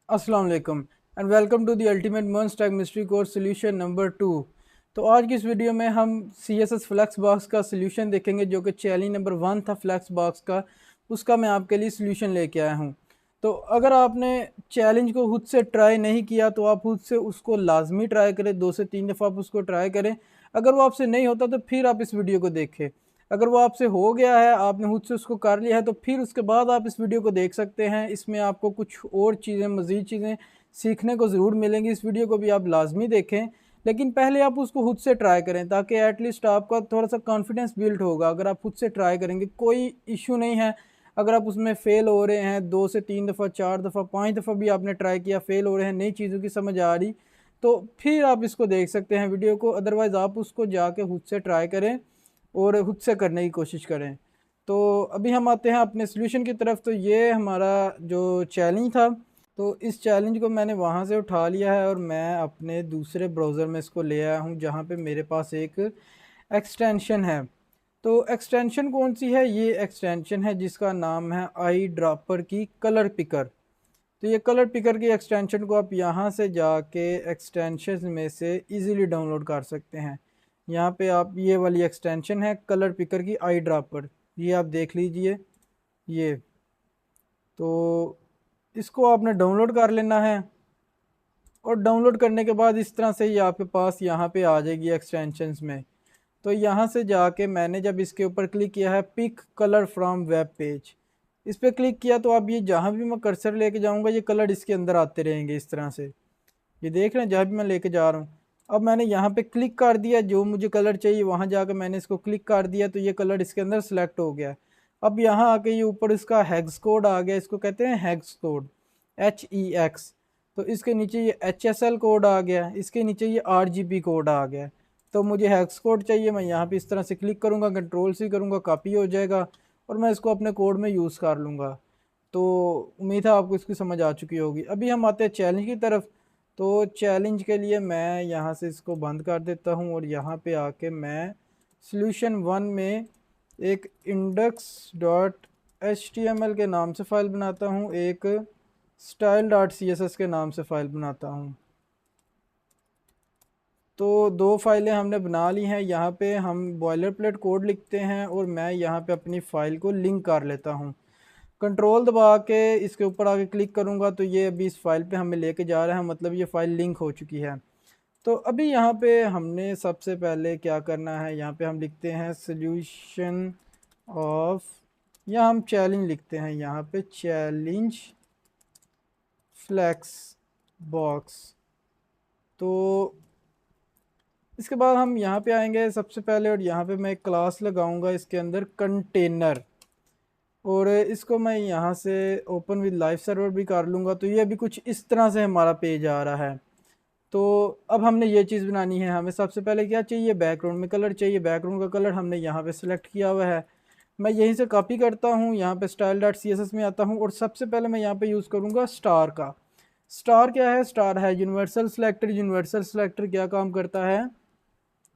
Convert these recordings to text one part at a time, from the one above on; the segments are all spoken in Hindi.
अस्सलाम वालेकुम and welcome to the ultimate months tag mystery course solution number 2। तो आज की इस वीडियो में हम C S S flex box का सोल्यूशन देखेंगे जो कि चैलेंज नंबर 1 था फ्लैक्स बॉक्स का। उसका मैं आपके लिए सोल्यूशन लेके आया हूँ। तो अगर आपने चैलेंज को खुद से ट्राई नहीं किया तो आप खुद से उसको लाजमी ट्राई करें, 2 से 3 दफ़ा आप उसको ट्राई करें। अगर वो आपसे नहीं होता तो फिर आप इस वीडियो को देखें। अगर वो आपसे हो गया है, आपने खुद से उसको कर लिया है, तो फिर उसके बाद आप इस वीडियो को देख सकते हैं। इसमें आपको कुछ और चीज़ें, मज़ीद चीज़ें सीखने को ज़रूर मिलेंगी। इस वीडियो को भी आप लाजमी देखें, लेकिन पहले आप उसको खुद से ट्राई करें ताकि एटलीस्ट आपका थोड़ा सा कॉन्फिडेंस बिल्ड होगा। अगर आप खुद से ट्राई करेंगे कोई इशू नहीं है। अगर आप उसमें फ़ेल हो रहे हैं 2 से 3 दफ़ा, 4 दफ़ा, 5 दफ़ा भी आपने ट्राई किया, फ़ेल हो रहे हैं, नई चीज़ों की समझ आ रही, तो फिर आप इसको देख सकते हैं वीडियो को। अदरवाइज़ आप उसको जाके खुद से ट्राई करें और खुद से करने की कोशिश करें। तो अभी हम आते हैं अपने सॉल्यूशन की तरफ। तो ये हमारा जो चैलेंज था, तो इस चैलेंज को मैंने वहाँ से उठा लिया है और मैं अपने दूसरे ब्राउज़र में इसको ले आया हूँ जहाँ पे मेरे पास एक एक्सटेंशन है। तो एक्सटेंशन कौन सी है? ये एक्सटेंशन है जिसका नाम है आई ड्रॉपर की कलर पिकर। तो ये कलर पिकर की एक्सटेंशन को आप यहाँ से जाके एक्सटेंशन में से इजीली डाउनलोड कर सकते हैं। यहाँ पे आप, ये वाली एक्सटेंशन है कलर पिकर की आई ड्रॉपर, ये आप देख लीजिए। ये तो इसको आपने डाउनलोड कर लेना है और डाउनलोड करने के बाद इस तरह से ही आपके पास यहाँ पे आ जाएगी एक्सटेंशंस में। तो यहाँ से जाके मैंने जब इसके ऊपर क्लिक किया है pick colour from web page, इस पर क्लिक किया तो अब ये जहाँ भी मैं कर्सर लेके जाऊँगा ये कलर इसके अंदर आते रहेंगे इस तरह से। ये देख रहे हैं जहाँ भी मैं लेके जा रहा हूँ। अब मैंने यहाँ पे क्लिक कर दिया, जो मुझे कलर चाहिए वहाँ जाकर मैंने इसको क्लिक कर दिया तो ये कलर इसके अंदर सेलेक्ट हो गया। अब यहाँ आके ये ऊपर इसका हेक्स कोड आ गया, इसको कहते हैं हेक्स कोड, HEX। तो इसके नीचे ये HSL कोड आ गया, इसके नीचे ये RGB कोड आ गया। तो मुझे हेक्स कोड चाहिए, मैं यहाँ पे इस तरह से क्लिक करूँगा, कंट्रोल C करूँगा, कॉपी हो जाएगा और मैं इसको अपने कोड में यूज़ कर लूँगा। तो उम्मीद है आपको इसकी समझ आ चुकी होगी। अभी हम आते हैं चैलेंज की तरफ। तो चैलेंज के लिए मैं यहाँ से इसको बंद कर देता हूँ और यहाँ पे आके मैं सॉल्यूशन 1 में एक index.html के नाम से फ़ाइल बनाता हूँ, एक style.css के नाम से फ़ाइल बनाता हूँ। तो दो फाइलें हमने बना ली हैं। यहाँ पे हम बॉयलर प्लेट कोड लिखते हैं और मैं यहाँ पे अपनी फ़ाइल को लिंक कर लेता हूँ। कंट्रोल दबा के इसके ऊपर आके क्लिक करूँगा तो ये अभी इस फाइल पे हमें लेके जा रहा है, मतलब ये फ़ाइल लिंक हो चुकी है। तो अभी यहाँ पे हमने सबसे पहले क्या करना है, यहाँ पे हम लिखते हैं सोल्यूशन ऑफ, या हम चैलेंज लिखते हैं यहाँ पे, चैलेंज फ्लैक्स बॉक्स। तो इसके बाद हम यहाँ पे आएंगे सबसे पहले और यहाँ पे मैं एक क्लास लगाऊंगा इसके अंदर कंटेनर, और इसको मैं यहाँ से ओपन विद लाइव सर्वर भी कर लूँगा। तो ये अभी कुछ इस तरह से हमारा पेज आ रहा है। तो अब हमने ये चीज़ बनानी है। हमें सबसे पहले क्या चाहिए, बैकग्राउंड में कलर चाहिए। बैकग्राउंड का कलर हमने यहाँ पे सिलेक्ट किया हुआ है। मैं यहीं से कॉपी करता हूँ, यहाँ पे style.css में आता हूँ और सबसे पहले मैं यहाँ पे यूज़ करूँगा स्टार का। स्टार क्या है? स्टार है यूनिवर्सल सिलेक्टर। यूनिवर्सल सिलेक्टर क्या काम करता है,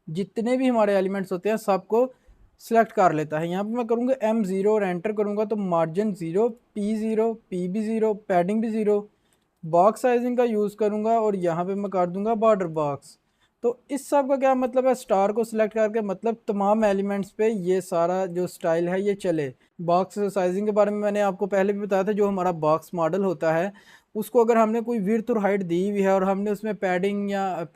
जितने भी हमारे एलिमेंट्स होते हैं सबको सिलेक्ट कर लेता है। यहाँ पे मैं करूँगा M0 और एंटर करूँगा तो मार्जिन 0, P0, P भी 0, पैडिंग भी 0। बॉक्स साइजिंग का यूज़ करूँगा और यहाँ पे मैं कर दूँगा बॉर्डर बॉक्स। तो इस सब का क्या मतलब है, स्टार को सिलेक्ट करके मतलब तमाम एलिमेंट्स पे ये सारा जो स्टाइल है ये चले। बॉक्स साइजिंग के बारे में मैंने आपको पहले भी बताया था। जो हमारा बॉक्स मॉडल होता है उसको अगर हमने कोई विड्थ और हाइट दी हुई है और हमने उसमें पैडिंग या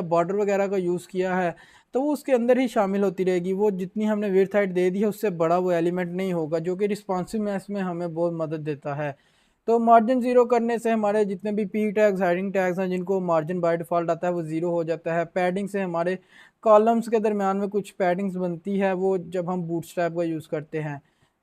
बॉर्डर वगैरह का यूज़ किया है तो वो उसके अंदर ही शामिल होती रहेगी। वो जितनी हमने विड्थ हाइट दे दी है उससे बड़ा वो एलिमेंट नहीं होगा, जो कि रिस्पॉन्सिवनेस में हमें बहुत मदद देता है। तो मार्जिन 0 करने से हमारे जितने भी पी टैग्स, हेडिंग टैग्स हैं जिनको मार्जिन बाय डिफ़ॉल्ट आता है वो 0 हो जाता है। पैडिंग से हमारे कॉलम्स के दरमियान में कुछ पैडिंग्स बनती है, वो जब हम बूटस्ट्रैप का यूज़ करते हैं।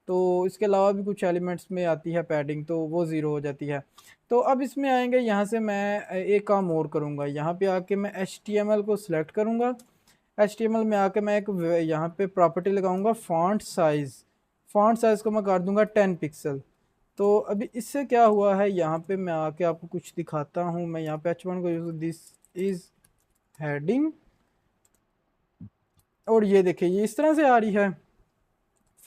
तो इसके अलावा भी कुछ एलिमेंट्स में आती है पैडिंग, तो वो 0 हो जाती है। तो अब इसमें आएंगे, यहाँ से मैं एक काम और करूँगा। यहाँ पे आके मैं HTML को सिलेक्ट करूँगा। HTML में आके मैं एक यहाँ पे प्रॉपर्टी लगाऊंगा फॉन्ट साइज़। फॉन्ट साइज़ को मैं कर दूंगा 10 पिक्सल। तो अभी इससे क्या हुआ है, यहाँ पे मैं आके आपको कुछ दिखाता हूँ। मैं यहाँ पे H1 को यूज, दिस इज हेडिंग, और ये देखिए ये इस तरह से आ रही है।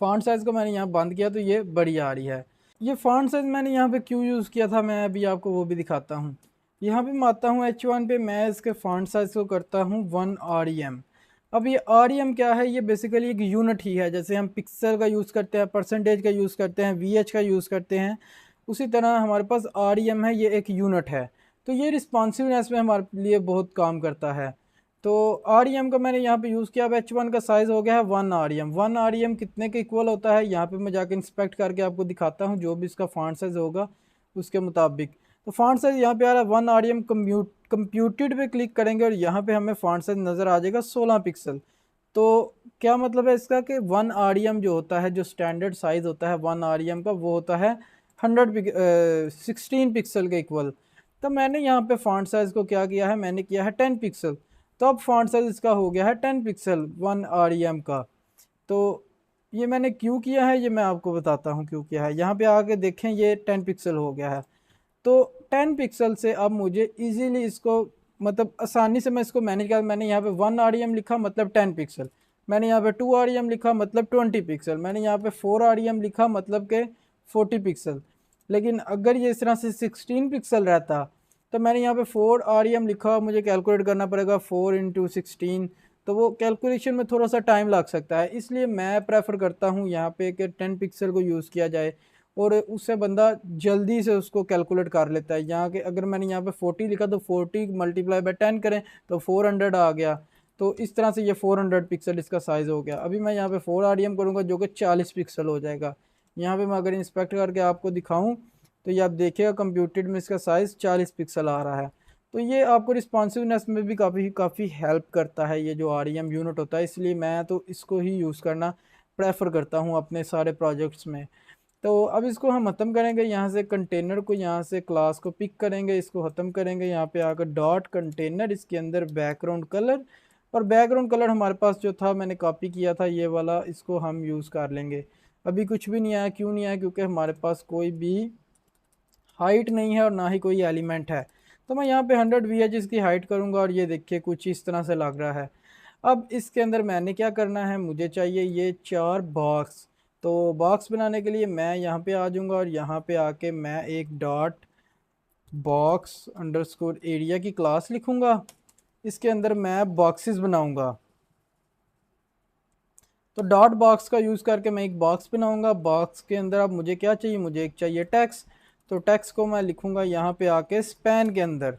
फॉन्ट साइज़ को मैंने यहाँ बंद किया तो ये बड़ी आ रही है। ये फॉन्ट साइज़ मैंने यहाँ पे क्यों यूज़ किया था, मैं अभी आपको वो भी दिखाता हूँ। यहाँ पे मैं आता हूँ H1 पे, मैं इसके फॉन्ट साइज़ को करता हूँ 1 REM। अब ये REM क्या है, ये बेसिकली एक यूनिट ही है। जैसे हम पिक्सल का यूज़ करते हैं, परसेंटेज का यूज़ करते हैं, VH का यूज़ करते हैं, उसी तरह हमारे पास REM है, ये एक यूनिट है। तो ये रिस्पॉन्सिवनेस में हमारे लिए बहुत काम करता है। तो REM का मैंने यहाँ पे यूज़ किया। अब H1 का साइज़ हो गया है 1 REM। 1 REM कितने के इक्वल होता है, यहाँ पे मैं जाके इंस्पेक्ट करके आपको दिखाता हूँ, जो भी इसका फॉन्ट साइज़ होगा उसके मुताबिक। तो फॉन्ट साइज़ यहाँ पे आ रहा है 1 REM। कंप्यूटेड पे क्लिक करेंगे और यहाँ पे हमें फॉन्ट साइज़ नज़र आ जाएगा 16 पिक्सल। तो क्या मतलब है इसका कि 1 REM जो होता है, जो स्टैंडर्ड साइज़ होता है 1 REM का, वो होता है 16 पिक्सल के इक्वल। तो मैंने यहाँ पे फॉन्ट साइज़ को क्या किया है, मैंने किया है 10 पिक्सल। तो अब फॉन्ट साइज़ इसका हो गया है 10 पिक्सल 1 REM का। तो ये मैंने क्यों किया है, ये मैं आपको बताता हूँ क्यों किया है। यहाँ पे आके देखें, ये 10 पिक्सल हो गया है। तो 10 पिक्सल से अब मुझे इजीली इसको, मतलब आसानी से मैं इसको मैनेज कर, मैंने यहाँ पे 1 REM लिखा मतलब 10 पिक्सल, मैंने यहाँ पे 2 REM लिखा मतलब 20 पिक्सल, मैंने यहाँ पे 4 REM लिखा मतलब के 40 पिक्सल। लेकिन अगर ये इस तरह से 16 पिक्सल रहता तो मैंने यहाँ पे 4 REM लिखा, मुझे कैलकुलेट करना पड़ेगा 4 इंटू 16, तो वो कैलकुलेशन में थोड़ा सा टाइम लग सकता है। इसलिए मैं प्रेफर करता हूँ यहाँ पे कि 10 पिक्सल को यूज़ किया जाए और उससे बंदा जल्दी से उसको कैलकुलेट कर लेता है। यहाँ के अगर मैंने यहाँ पे 40 लिखा तो 40 मल्टीप्लाई बाय 10 करें तो 400 आ गया। तो इस तरह से ये 400 पिक्सल इसका साइज़ हो गया। अभी मैं यहाँ पे 4 REM करूँगा जो कि 40 पिक्सल हो जाएगा। यहाँ पे मैं अगर इंस्पेक्ट करके आपको दिखाऊँ तो ये आप देखिएगा कंप्यूटेड में इसका साइज़ 40 पिक्सल आ रहा है। तो ये आपको रिस्पॉन्सिवनेस में भी काफ़ी हेल्प करता है, ये जो REM यूनिट होता है। इसलिए मैं तो इसको ही यूज़ करना प्रेफर करता हूँ अपने सारे प्रोजेक्ट्स में। तो अब इसको हम ख़त्म करेंगे, यहाँ से कंटेनर को, यहाँ से क्लास को पिक करेंगे, इसको ख़त्म करेंगे, यहाँ पे आकर डॉट कंटेनर, इसके अंदर बैकग्राउंड कलर, और बैकग्राउंड कलर हमारे पास जो था मैंने कॉपी किया था ये वाला, इसको हम यूज़ कर लेंगे। अभी कुछ भी नहीं आया, क्यों नहीं आया, क्योंकि हमारे पास कोई भी हाइट नहीं है और ना ही कोई एलिमेंट है। तो मैं यहाँ पे 100 VH की हाइट करूँगा और ये देखिए कुछ इस तरह से लग रहा है। अब इसके अंदर मैंने क्या करना है, मुझे चाहिए ये 4 बॉक्स। तो बॉक्स बनाने के लिए मैं यहाँ पे आ जाऊँगा और यहाँ पे आके मैं एक डॉट बॉक्स अंडरस्कोर एरिया की क्लास लिखूँगा। इसके अंदर मैं बॉक्सेस बनाऊँगा। तो डॉट बॉक्स का यूज़ करके मैं एक बॉक्स बनाऊँगा। बॉक्स के अंदर अब मुझे क्या चाहिए, मुझे एक चाहिए टेक्स्ट। तो टेक्स्ट को मैं लिखूँगा यहाँ पे आके स्पैन के अंदर।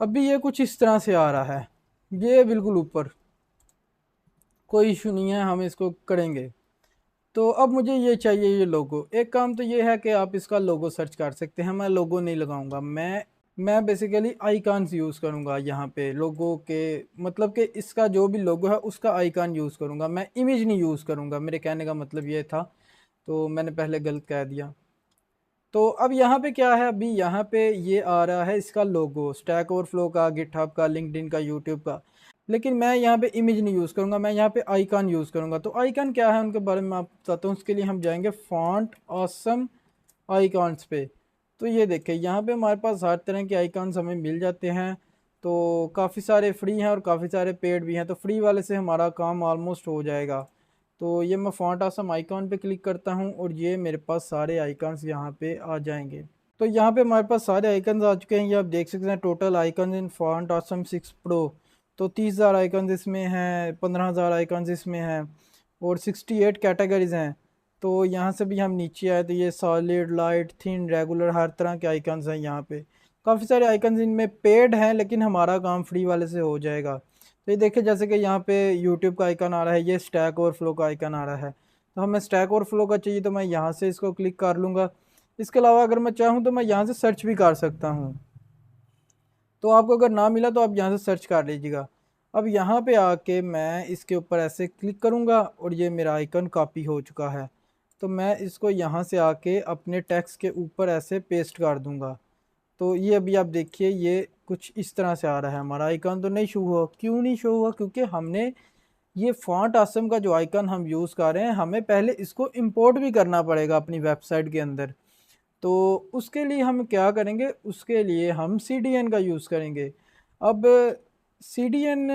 अभी ये कुछ इस तरह से आ रहा है, ये बिल्कुल ऊपर, कोई इशू नहीं है, हम इसको करेंगे। तो अब मुझे ये चाहिए, ये लोगो। एक काम तो ये है कि आप इसका लोगो सर्च कर सकते हैं, मैं लोगो नहीं लगाऊंगा। मैं बेसिकली आइकॉन्स यूज़ करूंगा यहाँ पे लोगो के, मतलब कि इसका जो भी लोगो है उसका आइकॉन यूज़ करूंगा, मैं इमेज नहीं यूज़ करूंगा। मेरे कहने का मतलब ये था, तो मैंने पहले गलत कह दिया। तो अब यहाँ पे क्या है, अभी यहाँ पे ये आ रहा है इसका लोगो, स्टैक ओवरफ्लो का, गिटहब का, लिंक्डइन का, यूट्यूब का। लेकिन मैं यहाँ पे इमेज नहीं यूज़ करूँगा, मैं यहाँ पे आइकन यूज़ करूँगा। तो आइकन क्या है उनके बारे में आप बताता हूँ। उसके लिए हम जाएंगे फॉन्ट ऑसम आइकॉन्स पे। तो ये देखें यहाँ पे हमारे पास हर तरह के आइकॉन्स हमें मिल जाते हैं। तो काफ़ी सारे फ्री हैं और काफ़ी सारे पेड भी हैं। तो फ्री वाले से हमारा काम ऑलमोस्ट हो जाएगा। तो ये मैं फॉन्ट ऑसम आइकॉन पे क्लिक करता हूँ और ये मेरे पास सारे आइकॉन्स यहाँ पे आ जाएंगे। तो यहाँ पे हमारे पास सारे आइकन्स आ चुके हैं, ये आप देख सकते हैं। टोटल आइकन इन फॉन्ट ऑसम 6 प्रो, तो 30,000 आइकन्स इसमें हैं, 15,000 आइकन्स इसमें हैं और 68 कैटेगरीज हैं। तो यहाँ से भी हम नीचे आए तो ये सॉलिड, लाइट, थिन, रेगुलर, हर तरह के आइकन्स हैं यहाँ पे। काफ़ी सारे आइकन्स इनमें पेड हैं, लेकिन हमारा काम फ्री वाले से हो जाएगा। तो ये देखिए जैसे कि यहाँ पे यूट्यूब का आइकन आ रहा है, ये स्टैक ओवरफ्लो का आइकन आ रहा है। तो हमें स्टैक ओवरफ्लो का चाहिए तो मैं यहाँ से इसको क्लिक कर लूँगा। इसके अलावा अगर मैं चाहूँ तो मैं यहाँ से सर्च भी कर सकता हूँ। तो आपको अगर ना मिला तो आप यहाँ से सर्च कर लीजिएगा। अब यहाँ पे आके मैं इसके ऊपर ऐसे क्लिक करूँगा और ये मेरा आइकन कॉपी हो चुका है। तो मैं इसको यहाँ से आके अपने टेक्स्ट के ऊपर ऐसे पेस्ट कर दूँगा। तो ये अभी आप देखिए ये कुछ इस तरह से आ रहा है। हमारा आइकन तो नहीं शो हुआ, क्यों नहीं शो हुआ, क्योंकि हमने ये फॉन्ट आसम का जो आइकन हम यूज़ कर रहे हैं, हमें पहले इसको इंपोर्ट भी करना पड़ेगा अपनी वेबसाइट के अंदर। तो उसके लिए हम क्या करेंगे, उसके लिए हम CDN का यूज़ करेंगे। अब CDN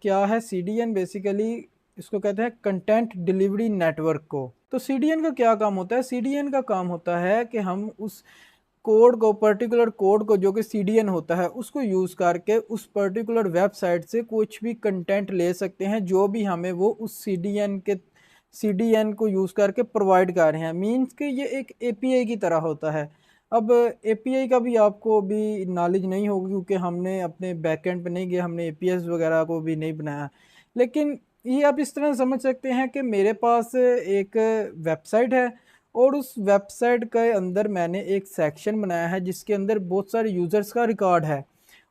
क्या है, CDN बेसिकली इसको कहते हैं कंटेंट डिलीवरी नेटवर्क को। तो CDN का क्या काम होता है? CDN का काम होता है कि हम उस कोड को, पर्टिकुलर कोड को जो कि CDN होता है, उसको यूज़ करके उस पर्टिकुलर वेबसाइट से कुछ भी कंटेंट ले सकते हैं जो भी हमें वो उस CDN को यूज़ करके प्रोवाइड कर रहे हैं। मीन्स कि ये एक API की तरह होता है। अब API का भी आपको भी नॉलेज नहीं होगी क्योंकि हमने अपने बैकएंड पे नहीं गए, हमने APIs वगैरह को भी नहीं बनाया। लेकिन ये आप इस तरह समझ सकते हैं कि मेरे पास एक वेबसाइट है और उस वेबसाइट के अंदर मैंने एक सेक्शन बनाया है जिसके अंदर बहुत सारे यूज़र्स का रिकॉर्ड है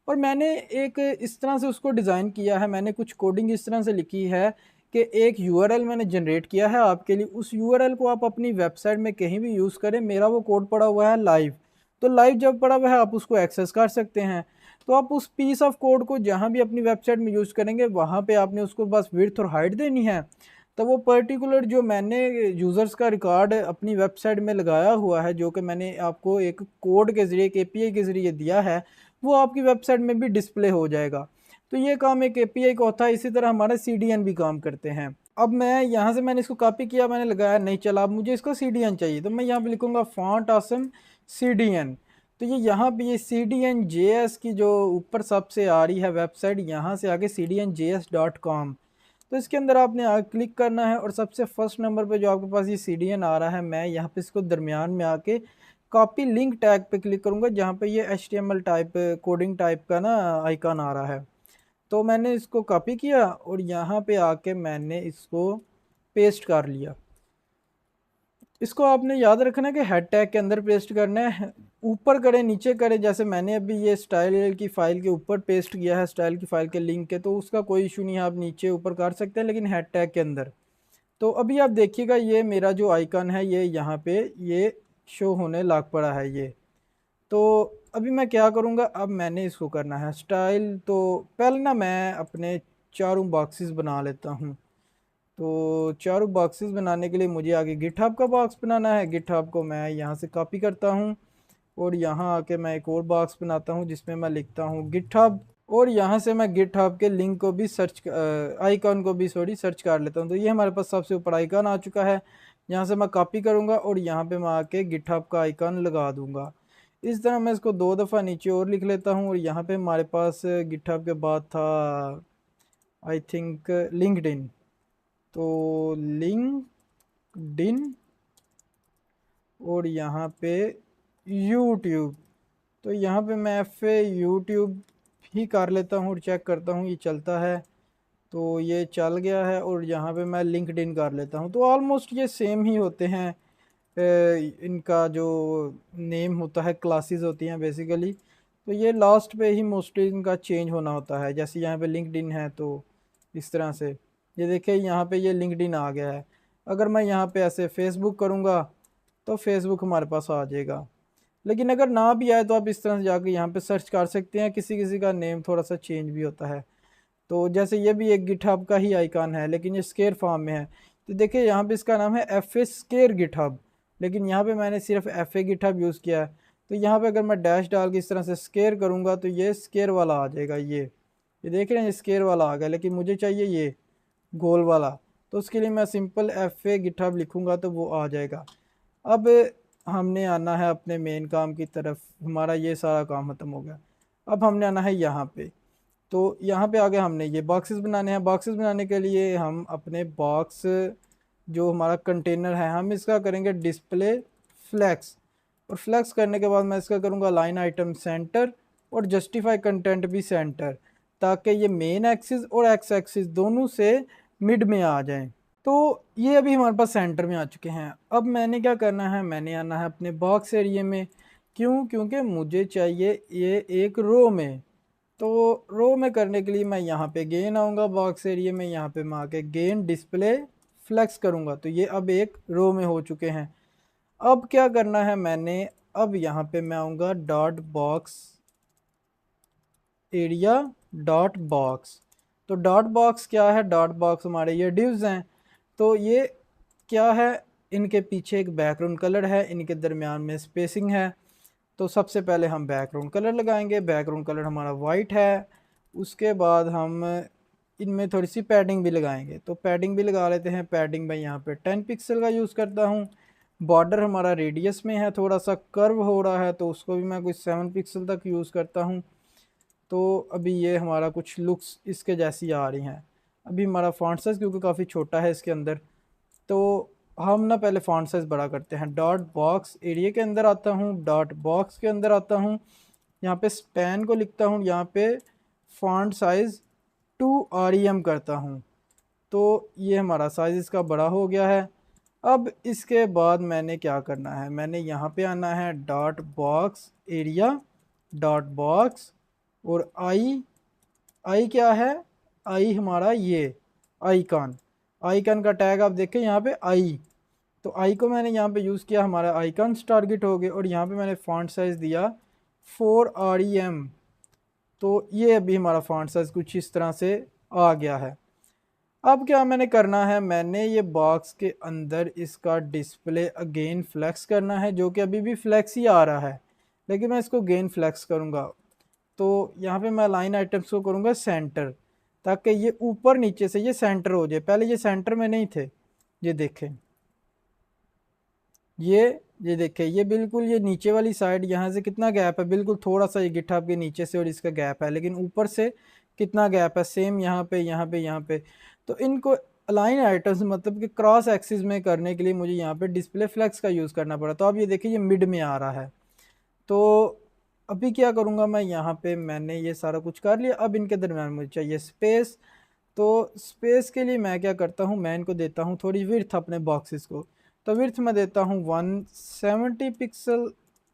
और मैंने एक इस तरह से उसको डिज़ाइन किया है, मैंने कुछ कोडिंग इस तरह से लिखी है कि एक यूआरएल मैंने जनरेट किया है आपके लिए। उस यूआरएल को आप अपनी वेबसाइट में कहीं भी यूज़ करें, मेरा वो कोड पड़ा हुआ है लाइव। तो लाइव जब पड़ा हुआ है आप उसको एक्सेस कर सकते हैं। तो आप उस पीस ऑफ कोड को जहाँ भी अपनी वेबसाइट में यूज़ करेंगे वहाँ पे आपने उसको बस विड्थ और हाइट देनी है। तो वो पर्टिकुलर जो मैंने यूज़र्स का रिकॉर्ड अपनी वेबसाइट में लगाया हुआ है, जो कि मैंने आपको एक कोड के ज़रिए, एक API के ज़रिए दिया है, वो आपकी वेबसाइट में भी डिस्प्ले हो जाएगा। तो ये काम एक API का होता है, इसी तरह हमारे CDN भी काम करते हैं। अब मैं यहाँ से मैंने इसको कॉपी किया, मैंने लगाया, नहीं चला, अब मुझे इसका CDN चाहिए, तो मैं यहाँ पे लिखूँगा फॉन्ट ऑसम CDN। तो ये यहाँ पे ये CDN JS की जो ऊपर सबसे आ रही है वेबसाइट, यहाँ से आगे cdnjs.com। तो इसके अंदर आपने क्लिक करना है और सबसे फर्स्ट नंबर पे जो आपके पास ये CDN आ रहा है, मैं यहाँ पे इसको दरमियान में आके कॉपी लिंक टैग पे क्लिक करूँगा जहाँ पे ये HTML टाइप कोडिंग टाइप का ना आइकन आ रहा है। तो मैंने इसको कॉपी किया और यहाँ पे आके मैंने इसको पेस्ट कर लिया। इसको आपने याद रखना है कि हेड टैग के अंदर पेस्ट करना है, ऊपर करें नीचे करें, जैसे मैंने अभी ये स्टाइल की फ़ाइल के ऊपर पेस्ट किया है, स्टाइल की फ़ाइल के लिंक के, तो उसका कोई इशू नहीं है, आप नीचे ऊपर कर सकते हैं, लेकिन हेड टैग के अंदर। तो अभी आप देखिएगा ये मेरा जो आइकन है ये यहाँ पे ये शो होने लग पड़ा है ये। तो अभी मैं क्या करूँगा, अब मैंने इसको करना है स्टाइल। तो पहले ना मैं अपने चारों बॉक्सेस बना लेता हूँ। तो चारों बॉक्सेस बनाने के लिए मुझे आगे गिटहब का बॉक्स बनाना है। गिटहब को मैं यहाँ से कॉपी करता हूँ और यहाँ आके मैं एक और बॉक्स बनाता हूँ जिसमें मैं लिखता हूँ गिटहब, और यहाँ से मैं गिटहब के लिंक को भी आइकॉन को भी सर्च कर लेता हूँ। तो ये हमारे पास सबसे ऊपर आइकॉन आ चुका है। यहाँ से मैं कॉपी करूँगा और यहाँ पे मैं आके गिटहब का आइकॉन लगा दूँगा। इस तरह मैं इसको 2 दफ़ा नीचे और लिख लेता हूँ और यहाँ पे हमारे पास गिटहब के बाद था आई थिंक लिंक्डइन। तो लिंक्डइन और यहाँ पे यूट्यूब। तो यहाँ पे मैं यूट्यूब ही कर लेता हूँ और चेक करता हूँ ये चलता है। तो ये चल गया है और यहाँ पे मैं लिंक्डइन कर लेता हूँ। तो ऑलमोस्ट ये सेम ही होते हैं। इनका जो नेम होता है, क्लासेस होती हैं बेसिकली। तो ये लास्ट पे ही मोस्टली इनका चेंज होना होता है। जैसे यहाँ पे लिंक्डइन है तो इस तरह से ये देखिए यहाँ पे ये लिंक्डइन आ गया है। अगर मैं यहाँ पे ऐसे फेसबुक करूँगा तो फेसबुक हमारे पास आ जाएगा। लेकिन अगर ना भी आए तो आप इस तरह से जाकर यहाँ पे सर्च कर सकते हैं। किसी किसी का नेम थोड़ा सा चेंज भी होता है। तो जैसे ये भी एक गिटहब का ही आइकन है लेकिन ये स्केयर फॉर्म में है। तो देखिए यहाँ पे इसका नाम है FA स्केयर गिटहब, लेकिन यहाँ पे मैंने सिर्फ FA गिटहब यूज़ किया है। तो यहाँ पे अगर मैं डैश डाल के इस तरह से स्केयर करूँगा तो ये स्केयर वाला आ जाएगा। ये देख रहे हैं, ये स्केयर वाला आ गया, लेकिन मुझे चाहिए ये गोल वाला। तो उसके लिए मैं सिंपल FA गिटहब लिखूँगा तो वो आ जाएगा। अब हमने आना है अपने मेन काम की तरफ। हमारा ये सारा काम ख़त्म हो गया। अब हमने आना है यहाँ पे। तो यहाँ पे आगे हमने ये बॉक्सेस बनाने हैं। बॉक्सेस बनाने के लिए हम अपने बॉक्स जो हमारा कंटेनर है हम इसका करेंगे डिस्प्ले फ्लैक्स, और फ्लैक्स करने के बाद मैं इसका करूँगा लाइन आइटम सेंटर और जस्टिफाई कंटेंट भी सेंटर, ताकि ये मेन एक्सिस और एक्स एक्सिस दोनों से मिड में आ जाएं। तो ये अभी हमारे पास सेंटर में आ चुके हैं। अब मैंने क्या करना है, मैंने आना है अपने बॉक्स एरिया में। क्यों? क्योंकि मुझे चाहिए ये एक रो में। तो रो में करने के लिए मैं यहाँ पे गेन आऊँगा बॉक्स एरिया में, यहाँ पे मैं आके गेन डिस्प्ले फ्लेक्स करूँगा। तो ये अब एक रो में हो चुके हैं। अब क्या करना है मैंने, अब यहाँ पे मैं आऊँगा dot box area dot box. तो डॉट बॉक्स क्या है? डॉट बॉक्स हमारे ये डिव्स हैं। तो ये क्या है, इनके पीछे एक बैकग्राउंड कलर है, इनके दरमियान में स्पेसिंग है। तो सबसे पहले हम बैकग्राउंड कलर लगाएंगे। बैकग्राउंड कलर हमारा वाइट है। उसके बाद हम इनमें थोड़ी सी पैडिंग भी लगाएंगे, तो पैडिंग भी लगा लेते हैं। पैडिंग मैं यहाँ पे 10 पिक्सल का यूज़ करता हूँ। बॉर्डर हमारा रेडियस में है, थोड़ा सा कर्व हो रहा है, तो उसको भी मैं कुछ 7 पिक्सल तक यूज़ करता हूँ। तो अभी ये हमारा कुछ लुक्स इसके जैसी आ रही हैं। अभी हमारा फॉन्ट साइज़ क्योंकि काफ़ी छोटा है इसके अंदर, तो हम ना पहले फॉन्ट साइज़ बड़ा करते हैं। डॉट बॉक्स एरिया के अंदर आता हूँ, डॉट बॉक्स के अंदर आता हूँ, यहाँ पे स्पैन को लिखता हूँ, यहाँ पे फॉन्ट साइज़ 2 REM करता हूँ। तो ये हमारा साइज़ इसका बड़ा हो गया है। अब इसके बाद मैंने क्या करना है, मैंने यहाँ पे आना है dot box area, dot box, और आई, आई क्या है, आई हमारा ये आइकन, आइकन का टैग आप देखें यहाँ पे आई, तो आई को मैंने यहाँ पे यूज़ किया, हमारा आइकन्स टारगेट हो गए, और यहाँ पे मैंने फॉन्ट साइज़ दिया 4 REM। तो ये अभी हमारा फॉन्ट साइज़ कुछ इस तरह से आ गया है। अब क्या मैंने करना है, मैंने ये बॉक्स के अंदर इसका डिस्प्ले अगेन फ्लेक्स करना है, जो कि अभी भी फ्लेक्स ही आ रहा है, लेकिन मैं इसको गेन फ्लेक्स करूँगा। तो यहाँ पे मैं लाइन आइटम्स को करूँगा सेंटर, ताकि ये ऊपर नीचे से ये सेंटर हो जाए। पहले ये सेंटर में नहीं थे, ये देखें, ये देखें, ये बिल्कुल ये नीचे वाली साइड यहाँ से कितना गैप है, बिल्कुल थोड़ा सा ये गिटहब के नीचे से और इसका गैप है, लेकिन ऊपर से कितना गैप है, सेम यहाँ पे यहाँ पे यहाँ पे। तो इनको अलाइन आइटम्स मतलब कि क्रॉस एक्सिस में करने के लिए मुझे यहाँ पे डिस्प्ले फ्लेक्स का यूज़ करना पड़ा। तो अब ये देखिए ये मिड में आ रहा है। तो अभी क्या करूँगा मैं, यहाँ पे मैंने ये सारा कुछ कर लिया। अब इनके दरम्यान मुझे चाहिए स्पेस, तो स्पेस के लिए मैं क्या करता हूँ, मैं इनको देता हूँ थोड़ी विड्थ अपने बॉक्सेस को। तो विड्थ मैं देता हूँ 170 पिक्सल,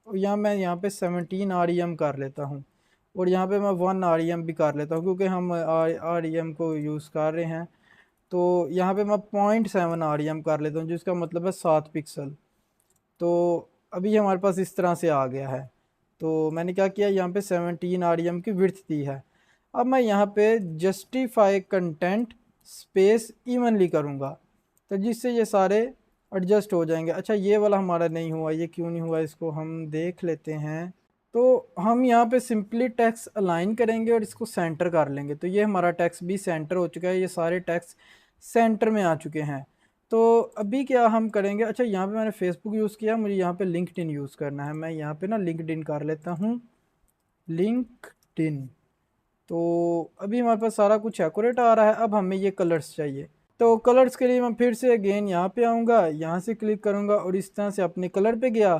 या मैं यहाँ पे 17 REM कर लेता हूँ, और यहाँ पे मैं 1 REM भी कर लेता हूँ क्योंकि हम REM को यूज़ कर रहे हैं। तो यहाँ पे मैं 0.7 REM कर लेता हूँ, जिसका मतलब है 7 पिक्सल। तो अभी हमारे पास इस तरह से आ गया है। तो मैंने क्या किया, यहाँ पे 17 REM की विड्थ दी है। अब मैं यहाँ पे जस्टिफाई कंटेंट स्पेस इवनली करूँगा, तो जिससे ये सारे एडजस्ट हो जाएंगे। अच्छा ये वाला हमारा नहीं हुआ, ये क्यों नहीं हुआ, इसको हम देख लेते हैं। तो हम यहाँ पे सिंपली टेक्स्ट अलाइन करेंगे और इसको सेंटर कर लेंगे, तो ये हमारा टेक्स्ट भी सेंटर हो चुका है, ये सारे टेक्स्ट सेंटर में आ चुके हैं। तो अभी क्या हम करेंगे, अच्छा यहाँ पे मैंने फेसबुक यूज़ किया, मुझे यहाँ पे लिंक्डइन यूज़ करना है। मैं यहाँ पे ना लिंक्डइन कर लेता हूँ, लिंक्डइन। तो अभी हमारे पास सारा कुछ एक्यूरेट आ रहा है। अब हमें ये कलर्स चाहिए, तो कलर्स के लिए मैं फिर से अगेन यहाँ पे आऊँगा, यहाँ से क्लिक करूँगा और इस तरह से अपने कलर पे गया।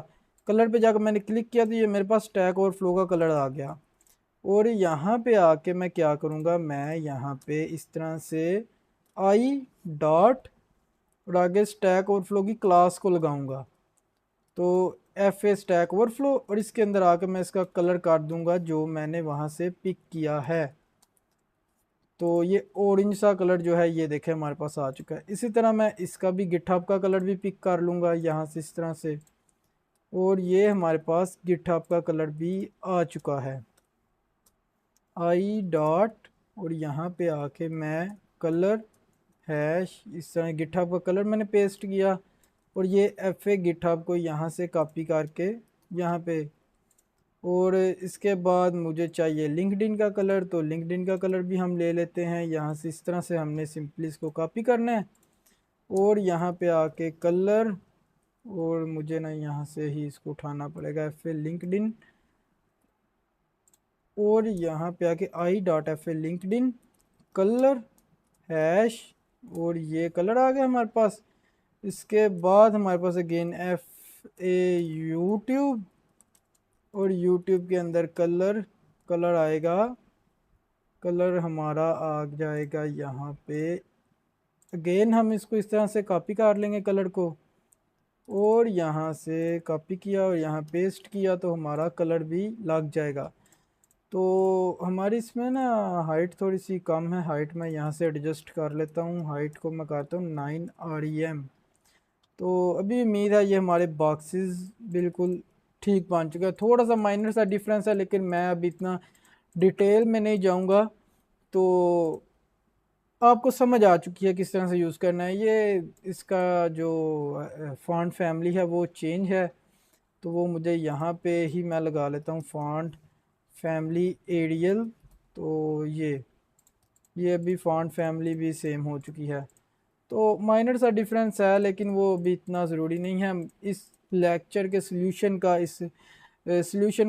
कलर पे जाकर मैंने क्लिक किया तो ये मेरे पास स्टैक ओवरफ्लो का कलर आ गया। और यहाँ पे आके मैं क्या करूँगा, मैं यहाँ पे इस तरह से आई डॉट और आगे स्टैक ओवरफ्लो की क्लास को लगाऊंगा। तो एफ ए स्टैक ओवरफ्लो, और इसके अंदर आकर मैं इसका कलर काट दूंगा जो मैंने वहाँ से पिक किया है। तो ये ऑरेंज सा कलर जो है ये देखे हमारे पास आ चुका है। इसी तरह मैं इसका भी गिटहब का कलर भी पिक कर लूँगा यहाँ से इस तरह से, और ये हमारे पास गिटहब का कलर भी आ चुका है, आई डॉट, और यहाँ पे आके मैं कलर हैश इस तरह गिटहब का कलर मैंने पेस्ट किया, और ये एफ ए गिटहब को यहाँ से कॉपी करके यहाँ पे, और इसके बाद मुझे चाहिए लिंक्डइन का कलर, तो लिंक्डइन का कलर भी हम ले लेते हैं यहाँ से। इस तरह से हमने सिंपली इसको कॉपी करना है, और यहाँ पे आके कलर, और मुझे ना यहाँ से ही इसको उठाना पड़ेगा एफ ए लिंक्डइन, और यहाँ पे आके I dot F A LinkedIn colour hash, और ये कलर आ गया हमारे पास। इसके बाद हमारे पास अगेन एफ ए यूट्यूब, और यूट्यूब के अंदर कलर, कलर आएगा, कलर हमारा आ जाएगा यहाँ पे। अगेन हम इसको इस तरह से कॉपी कर लेंगे कलर को, और यहाँ से कॉपी किया और यहाँ पेस्ट किया तो हमारा कलर भी लग जाएगा। तो हमारी इसमें ना हाइट थोड़ी सी कम है, हाइट मैं यहाँ से एडजस्ट कर लेता हूँ, हाइट को मैं करता हूँ 9 REM। तो अभी उम्मीद है ये हमारे बॉक्सेस बिल्कुल ठीक बन चुका है। थोड़ा सा माइनर सा डिफरेंस है, लेकिन मैं अभी इतना डिटेल में नहीं जाऊंगा। तो आपको समझ आ चुकी है किस तरह से यूज़ करना है। ये इसका जो फॉन्ट फैमिली है वो चेंज है, तो वो मुझे यहाँ पे ही मैं लगा लेता हूँ, फॉन्ट फैमिली एरियल। तो ये ये अभी फॉन्ट फैमिली भी सेम हो चुकी है। तो माइनर सा डिफरेंस है, लेकिन वो भी इतना ज़रूरी नहीं है। इस लेक्चर के सॉल्यूशन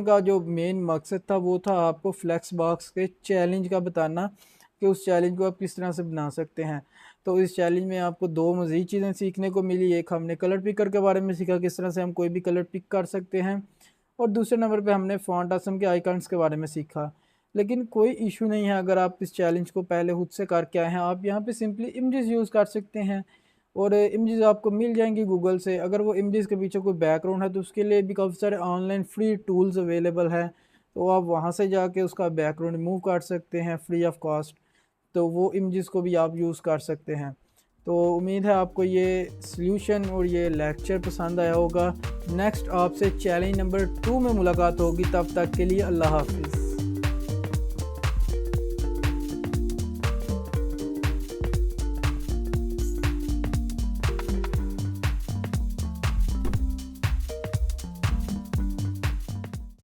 का जो मेन मकसद था वो था आपको फ्लेक्स बॉक्स के चैलेंज का बताना कि उस चैलेंज को आप किस तरह से बना सकते हैं। तो इस चैलेंज में आपको दो मज़ीद चीज़ें सीखने को मिली। एक हमने कलर पिकर के बारे में सीखा, किस तरह से हम कोई भी कलर पिक कर सकते हैं, और दूसरे नंबर पे हमने फॉन्ट आसम के आइकन्स के बारे में सीखा। लेकिन कोई इशू नहीं है, अगर आप इस चैलेंज को पहले खुद से करके आए हैं, आप यहाँ पे सिंपली इमेजेस यूज़ कर सकते हैं और इमेजेस आपको मिल जाएंगी गूगल से। अगर वो इमेजेस के पीछे कोई बैकग्राउंड है तो उसके लिए भी काफ़ी सारे ऑनलाइन फ्री टूल्स अवेलेबल हैं, तो आप वहाँ से जाके उसका बैकग्राउंड रिमूव कर सकते हैं फ्री ऑफ कॉस्ट। तो वो इमेजेस को भी आप यूज़ कर सकते हैं। तो उम्मीद है आपको ये सॉल्यूशन और ये लेक्चर पसंद आया होगा। नेक्स्ट आपसे चैलेंज नंबर 2 में मुलाकात होगी, तब तक के लिए अल्लाह हाफिज़।